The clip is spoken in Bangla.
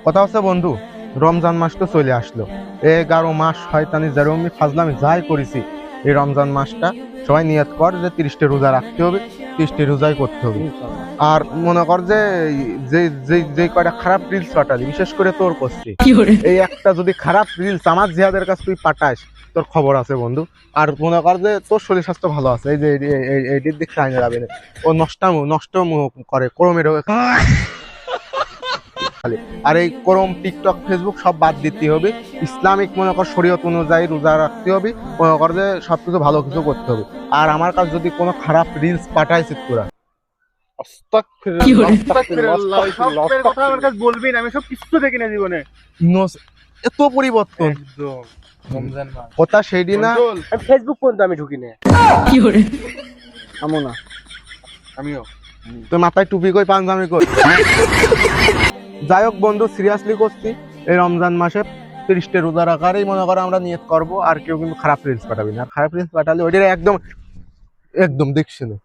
কথা হচ্ছে বন্ধু, রমজান মাস তো চলে আসলো। 11 মাস শয়তানি জারমি ফাজলামি যাই করেছি, এই রমজান মাসটা সবাই নিয়ত কর যে 30টা রোজা রাখতে হবে, 30টা রোজাই করতে হবে। আর মনে কর যে যে যে যে কয়টা খারাপ রিলস পাঠালি, বিশেষ করে তোর করছি, এই একটা যদি খারাপ রিলস আমার জিহাদের কাছে তুই পাঠাস, তোর খবর আছে বন্ধু। আর মনে কর যে তোর শরীর স্বাস্থ্য ভালো আছে, এই যে এইটির দিক চাইনে যাবে না, ও নষ্ট করে ক্রমের খালি। আর এই ক্রোম, টিকটক, ফেসবুক সব বাদ দিতে হবে। ইসলামিক মনে কর শরীয়ত অনুযায়ী রোজা রাখতে হবে, মনে কর যে সবকিছু ভালো কিছু করতে হবে। আর আমার কাছে যদি কোনো খারাপ রিলস পাঠাইছিস তোরা, বলবি না, আমি সব কিছু দেখি না জীবনে। এত পরিবর্তন কথা সেইটি না। ফেসবুক পর্যন্ত আমি ঢুকি না। আমো না আমিও। তোর মাথায় টুপি কই, পাঞ্জাবি কই। যাই হোক বন্ধু, সিরিয়াসলি করছি, এই রমজান মাসে 30টা রোজা রাখারই মনে করো আমরা নিয়ত করবো। আর কেউ কিন্তু খারাপ রিলস পাঠাবি না, খারাপ রিলস পাঠালে ওইটা একদম একদম দেখছি না।